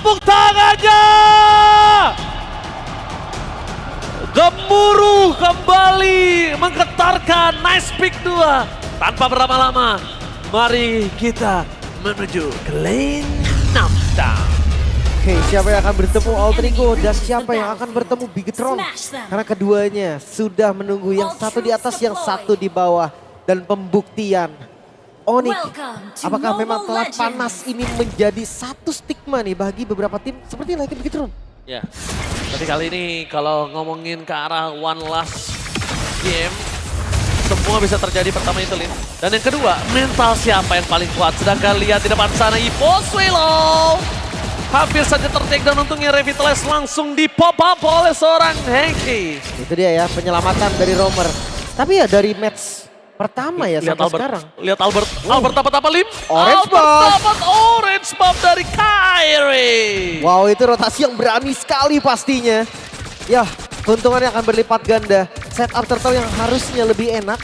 Tepuk tangannya! Gemuruh kembali menggetarkan Nice Pick 2. Tanpa berlama-lama, mari kita menuju ke lane knockdown. Oke, siapa yang akan bertemu Altrigo dan siapa yang akan bertemu Bigetron? Karena keduanya sudah menunggu, yang satu di atas, yang satu di bawah. Dan pembuktian, Onyx, apakah memang telah panas ini menjadi satu stigma nih bagi beberapa tim seperti lagi Bigetron? Ya, tapi kali ini kalau ngomongin ke arah one last game, semua bisa terjadi. Pertama itu Lin, dan yang kedua mental siapa yang paling kuat. Sedangkan lihat di depan sana EVOS Willow hampir saja ter-takedown, untungnya Revitalize langsung di pop up oleh seorang Henki. Itu dia ya, penyelamatan dari Romer. Tapi ya dari match pertama ya Lihat sampai Albert, sekarang. lihat Albert, Albert dapat apa Lim? Orange Albert buff. dapat orange buff dari Kyrie. Wow, itu rotasi yang berani sekali pastinya. Ya, keuntungannya akan berlipat ganda. Setup turtle yang harusnya lebih enak.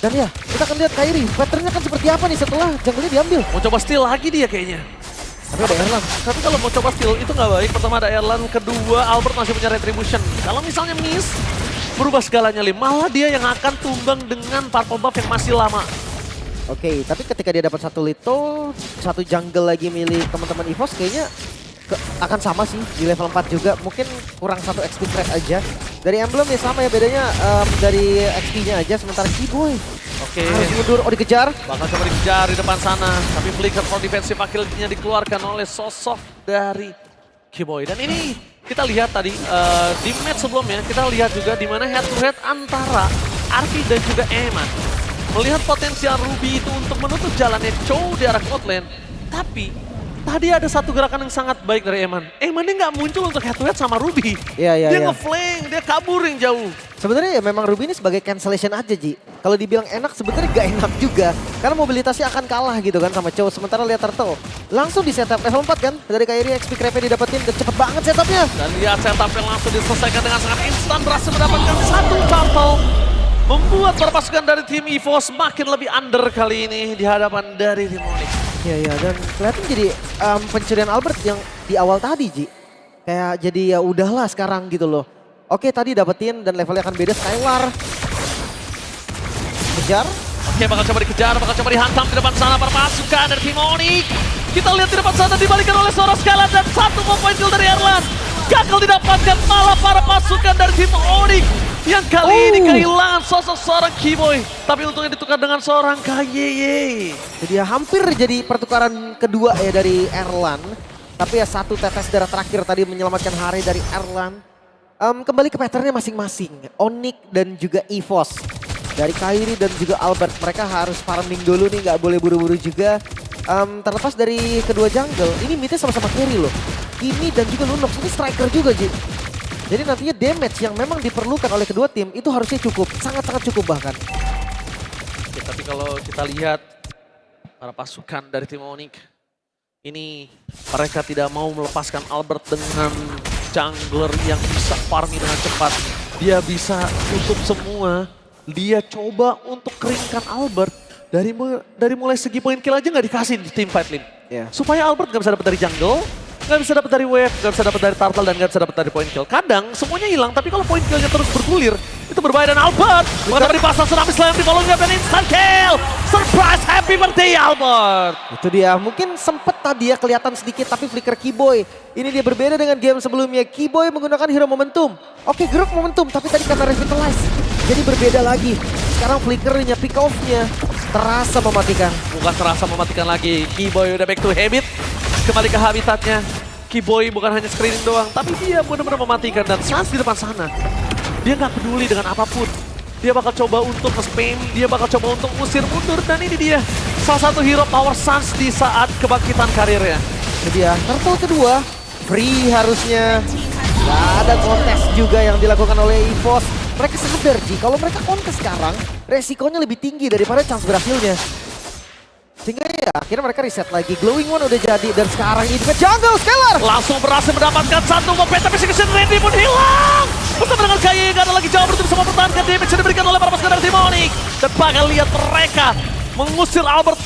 Dan ya, kita akan lihat Kyrie, patternnya kan seperti apa nih setelah jungle-nya diambil. Mau coba steal lagi dia kayaknya. Tapi ada Erlang. Tapi kalau mau coba steal itu nggak baik. Pertama ada Erlan, kedua Albert masih punya retribution. Kalau misalnya miss, berubah segalanya Lim. Malah dia yang akan tumbang dengan purple buff yang masih lama. Oke, tapi ketika dia dapat satu Lito, satu jungle lagi milik teman-teman EVOS, kayaknya akan sama sih di level 4 juga. Mungkin kurang satu XP threat aja. Dari emblem ya sama ya, bedanya dari XP-nya aja. Sementara Keyboy Oke, harus mundur, dikejar. bakal coba dikejar di depan sana. Tapi flicker for defensive akhirnya dikeluarkan oleh sosok dari Keyboy. Dan ini kita lihat tadi di match sebelumnya, kita lihat juga di mana head to head antara Arfi dan juga Eman. Melihat potensial Ruby itu untuk menutup jalannya Chow di arah bot lane. Tapi tadi ada satu gerakan yang sangat baik dari Eman. Eman dia nggak muncul untuk head to head sama Ruby. Iya. Dia nge-flank, dia kabur yang jauh. Sebenarnya ya memang Ruby ini sebagai cancellation aja, Ji. Kalau dibilang enak, sebenarnya gak enak juga. Karena mobilitasnya akan kalah gitu kan sama Chow. Sementara lihat Turtle, langsung di setup level 4 kan. Dari Kyrie XP Crave didapetin, dan cepet banget setupnya. Dan lihat setup yang langsung diselesaikan dengan sangat instan, berhasil mendapatkan satu turtle. Membuat para pasukan dari tim EVOS makin lebih under kali ini di hadapan dari tim Onyx. Iya, dan kelihatan jadi pencurian Albert yang di awal tadi, Ji. Kayak jadi ya udahlah sekarang gitu loh. Oke, tadi dapetin dan levelnya akan beda. Skylar kejar. Oke, bakal coba dikejar, bakal coba dihantam di depan sana para pasukan dari tim Onyx. Kita lihat di depan sana dibalikan oleh seorang Skylar dan satu more point kill dari Erlan. Gagal didapatkan malah para pasukan dari tim Onyx yang kali ini kehilangan sosok seorang Keyboy. Tapi untungnya ditukar dengan seorang KYY. Jadi ya hampir jadi pertukaran kedua ya dari Erlan. Tapi ya satu tetes darah terakhir tadi menyelamatkan hari dari Erlan. Kembali ke patternnya masing-masing. Onyx dan juga EVOS. Dari Kyrie dan juga Albert. Mereka harus farming dulu nih, nggak boleh buru-buru juga. Terlepas dari kedua jungle, ini midnya sama-sama carry loh. Kimi dan juga Lunox, ini striker juga Ji. Jadi nantinya damage yang memang diperlukan oleh kedua tim itu harusnya cukup. Sangat-sangat cukup bahkan. Ya, tapi kalau kita lihat para pasukan dari tim Onyx, ini mereka tidak mau melepaskan Albert dengan jungler yang bisa farming dengan cepat. Dia bisa tutup semua. Dia coba untuk keringkan Albert. Dari mulai segi poin kill aja nggak dikasih di tim fight Lim. Yeah. Supaya Albert nggak bisa dapat dari jungle, nggak bisa dapat dari wave, nggak bisa dapat dari turtle, dan nggak bisa dapat dari point kill. Kadang semuanya hilang, tapi kalau point killnya terus bergulir, itu berbahaya. Dan Albert menghadapi dipasang tsunami slam di volume dan instant kill. Surprise, happy birthday Albert. Itu dia, mungkin sempet tadi ya kelihatan sedikit, tapi flicker Keyboy. Ini dia berbeda dengan game sebelumnya. Keyboy menggunakan hero momentum. Oke, gerak momentum, tapi tadi karena revitalize. Jadi berbeda lagi. Sekarang flickernya, pick off-nya terasa mematikan. Bukan terasa mematikan lagi. Keyboy udah back to habit. Kembali ke habitatnya. Keyboy bukan hanya screening doang, tapi dia benar-benar mematikan. Dan Sans di depan sana, dia nggak peduli dengan apapun. Dia bakal coba untuk nge-spam, dia bakal coba untuk usir mundur. Dan ini dia, salah satu hero power Sans di saat kebangkitan karirnya. Itu dia, turtle kedua, free harusnya. Gak ada kontes juga yang dilakukan oleh EVOS. Mereka sadar Ji, kalau mereka kontes sekarang, resikonya lebih tinggi daripada chance berhasilnya. Sehingga ya akhirnya mereka reset lagi. Glowing One udah jadi dan sekarang ini juga jungle Skylar. Langsung berhasil mendapatkan satu momen, tapi Execution Randy pun hilang. Bersama dengan KYY, gak ada lagi jawab untuk bisa mempertahankan damage yang diberikan oleh para pasukan dari tim Onyx. Dan bakal lihat mereka mengusir Albert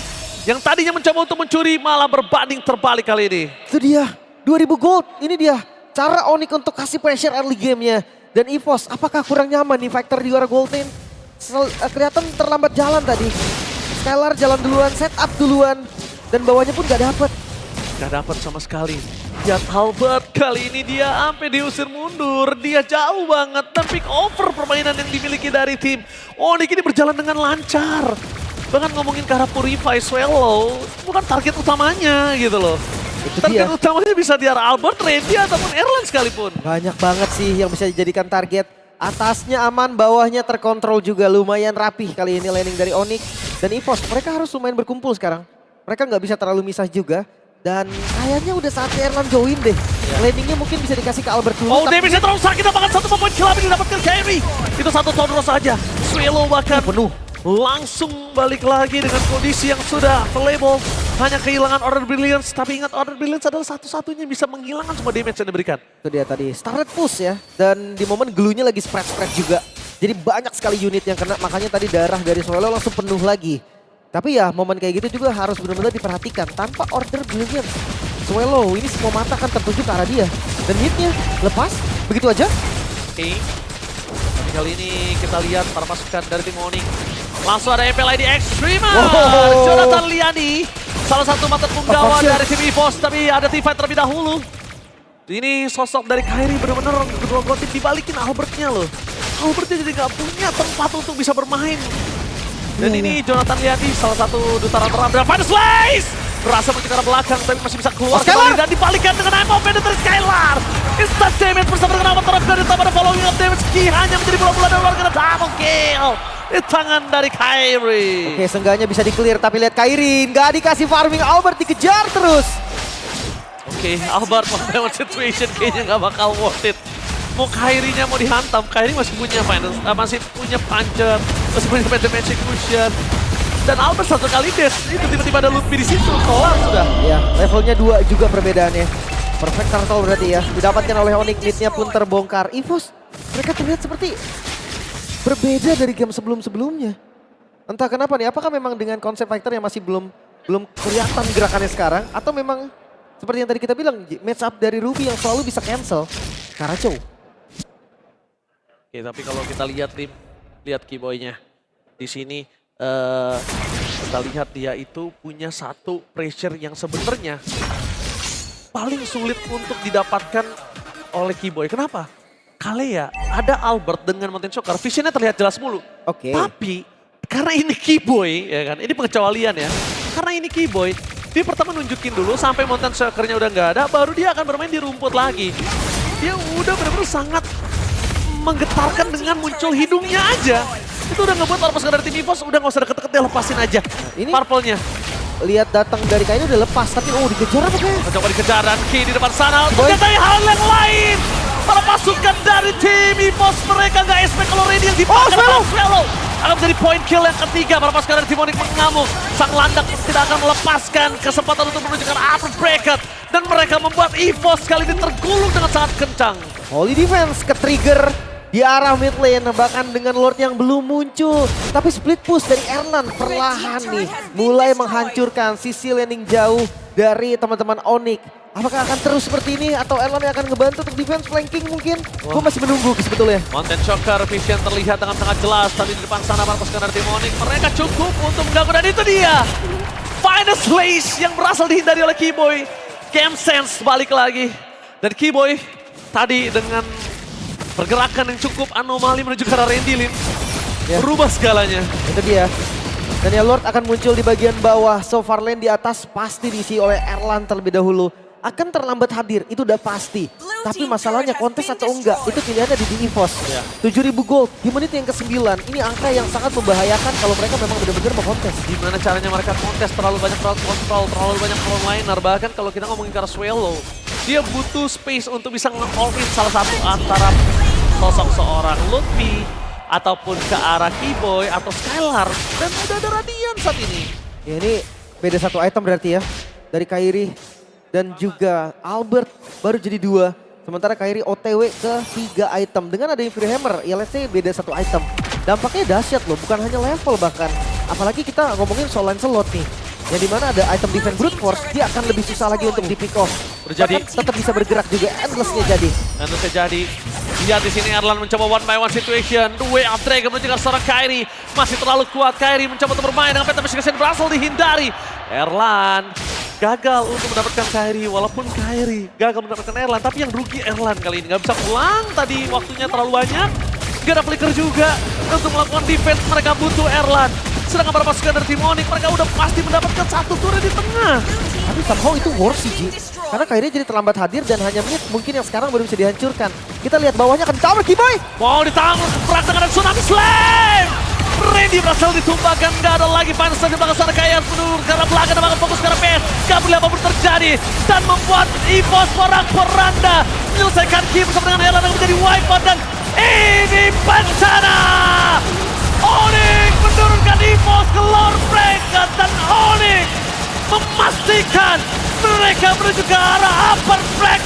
yang tadinya mencoba untuk mencuri, malah berbanding terbalik kali ini. Itu dia, 2000 gold. Ini dia cara Onyx untuk kasih pressure early gamenya. Dan EVOS apakah kurang nyaman nih Factor di arah gold lane? Kelihatan terlambat jalan tadi. Skylar jalan duluan, setup duluan. Dan bawahnya pun gak dapet. Gak dapat sama sekali. Lihat Albert kali ini dia sampai diusir mundur. Dia jauh banget dan pick over permainan yang dimiliki dari tim Onyx ini berjalan dengan lancar. Bahkan ngomongin ke arah Purify, Swallow bukan target utamanya gitu loh. Itu Target dia. utamanya bisa di arah Albert, Randy ataupun Erlang sekalipun. Banyak banget sih yang bisa dijadikan target. Atasnya aman, bawahnya terkontrol juga. Lumayan rapih kali ini landing dari Onyx. Dan EVOS mereka harus lumayan berkumpul sekarang. Mereka nggak bisa terlalu misah juga. Dan kayaknya udah saatnya Erlang join deh. Landingnya mungkin bisa dikasih ke Albert dulu. Oh, damage-nya terlalu sakit, bahkan satu poin kill habis didapatkan Kyrie. Itu satu Tondro saja. Swallow bahkan penuh. langsung balik lagi dengan kondisi yang sudah available. Hanya kehilangan Order Brilliance, tapi ingat Order Brilliance adalah satu-satunya bisa menghilangkan semua damage yang diberikan. Itu dia tadi, started push ya. Dan di momen glue-nya lagi spread-spread juga. Jadi banyak sekali unit yang kena, makanya tadi darah dari Swallow langsung penuh lagi. Tapi ya momen kayak gitu juga harus benar-benar diperhatikan. Tanpa Order Brilliance, Swallow ini semua mata akan tertuju ke arah dia. Dan hitnya lepas, begitu aja. Oke. Tapi kali ini kita lihat para pasukan dari tim Onyx. Langsung ada MPLID Extrema. Wow. Jonathan Liani, salah satu mata punggawa Approach. dari tim EVOS. Tapi ada teamfight terlebih dahulu. Ini sosok dari Kyrie benar-benar kedua tim dibalikin Albertnya loh. Albertnya jadi gak punya tempat untuk bisa bermain. Dan ini Jonathan Liani, salah satu duta rata-rata dan Final Slice! Berasa menuju ke arah belakang, tapi masih bisa keluar kembali dan dibalikan dengan Emo Bennett dari Skylar. Instant damage bersama dengan Amat Terap dan ditambah following up damage Ki hanya menjadi bola-bola dan warga double kill. Di tangan dari Kyrie. Oke, seenggaknya bisa di-clear, tapi lihat Kyrie nggak dikasih farming, Albert dikejar terus. Oke, Albert memang situation kayaknya nggak bakal worth it. Mau Kyrie-nya mau dihantam, Kyrie masih punya finance, masih punya puncher, masih punya damage execution. Dan Albert satu kali dash, itu tiba-tiba ada Ludwig di situ, kelar sudah. Ya, levelnya 2 juga perbedaannya. Perfect turtle berarti ya, didapatkan oleh Onyx, mid-nya pun terbongkar. EVOS, mereka terlihat seperti berbeda dari game sebelum-sebelumnya. Entah kenapa nih, apakah memang dengan konsep fighter yang masih belum kelihatan gerakannya sekarang, atau memang seperti yang tadi kita bilang, match up dari Ruby yang selalu bisa cancel. Karacho. Oke, tapi kalau kita lihat tim, lihat Keyboy-nya di sini, kita lihat dia itu punya satu pressure yang sebenarnya paling sulit untuk didapatkan oleh Keyboy. Kenapa? Kalea ada Albert dengan Mountain Shocker, visionnya terlihat jelas mulu. Oke. Tapi karena ini Keyboy, ya kan, ini pengecualian ya. Karena ini Keyboy, dia pertama nunjukin dulu sampai Mountain Shocker-nya udah nggak ada, baru dia akan bermain di rumput lagi. Dia udah benar-benar sangat menggetarkan dengan muncul hidungnya aja. Itu udah ngebuat para pasukan dari tim EVOS udah gak usah deket-deket, dia lepasin aja. Ini Purple-nya. lihat datang dari Kaini udah lepas, tapi dikejar apa kayak? Mencoba dikejar dan Ki di depan sana. Ternyata hal yang lain. Para pasukan dari tim EVOS mereka gak expect kalau Randy yang dipakai oleh Swallow. Akan menjadi point kill yang ketiga. Para pasukan dari tim Onyx mengamuk. Sang landak tidak akan melepaskan kesempatan untuk menunjukkan upper bracket. Dan mereka membuat EVOS kali ini tergulung dengan sangat kencang. Holy Defense ke-trigger di arah mid lane, bahkan dengan Lord yang belum muncul. Tapi split push dari Erlang perlahan nih mulai menghancurkan sisi landing jauh dari teman-teman Onyx. Apakah akan terus seperti ini atau Erlang yang akan ngebantu untuk defense flanking mungkin? Gue masih menunggu sebetulnya. Mountain Shocker vision terlihat dengan sangat jelas. Tapi di depan sana para pasukan dari tim Onyx mereka cukup untuk mengganggu. Dan itu dia Final Slash yang berhasil dihindari oleh Keyboy. Game Sense balik lagi. Dan Keyboy tadi dengan pergerakan yang cukup anomali menuju ke arah Randy Lin. Ya. Berubah segalanya. Itu dia. Dan ya Lord akan muncul di bagian bawah. So far lane di atas pasti diisi oleh Erlang terlebih dahulu. Akan terlambat hadir, itu udah pasti. Tapi masalahnya kontes atau enggak, itu pilihannya di EVOS. Ya. 7.000 gold di menit yang ke-9. Ini angka yang sangat membahayakan kalau mereka memang benar-benar mau kontes. Gimana caranya mereka kontes, terlalu banyak crowd control, terlalu banyak frontliner. Bahkan kalau kita ngomongin ke arah Swallow, dia butuh space untuk bisa nge-all in salah satu antara sosok seorang Ludwig ataupun ke arah Keyboy atau Skylar. Dan udah ada Radiant saat ini. Ya ini beda satu item berarti ya. Dari Kyrie dan juga Albert baru jadi 2. Sementara Kyrie OTW ke 3 item. Dengan ada Infinity Hammer, ya let's say beda satu item. Dampaknya dahsyat loh, bukan hanya level bahkan. Apalagi kita ngomongin soal Lancelot nih. Yang dimana ada item defense brute force, dia akan lebih susah lagi untuk di pick off. Udah jadi. Bahkan tetap bisa bergerak juga, endlessnya jadi. Dan itu jadi. Lihat di sini Erlan mencoba one by one situation. The way of Dragon menuju ke seorang Kairi. Masih terlalu kuat Kairi mencoba untuk bermain dengan Phantom Michigan berhasil dihindari. Erlan gagal untuk mendapatkan Kairi. Walaupun Kairi gagal mendapatkan Erlan. Tapi yang rugi Erlan kali ini. Gak bisa pulang tadi, waktunya terlalu banyak. Gak ada flicker juga untuk melakukan defense. Mereka butuh Erlan. Sedangkan para pasukan dari tim Onyx, mereka udah pasti mendapatkan satu turret di tengah. Tapi somehow itu worse sih, Ji. Karena Kairi jadi terlambat hadir dan hanya mid mungkin yang sekarang baru bisa dihancurkan. Kita lihat bawahnya akan tower Kiboy. Mau ditanggung perang dengan Tsunami Slam. Randy berhasil ditumbangkan, gak ada lagi Panser di belakang sana kayak menurut karena belakang dan bakal fokus ke PS. Gak boleh apapun terjadi dan membuat EVOS porak-poranda menyelesaikan game bersama dengan Erlan yang menjadi wipeout dan ini bencana. Onyx menurunkan EVOS ke lore mereka dan Onyx memastikan mereka menuju ke arah upper flag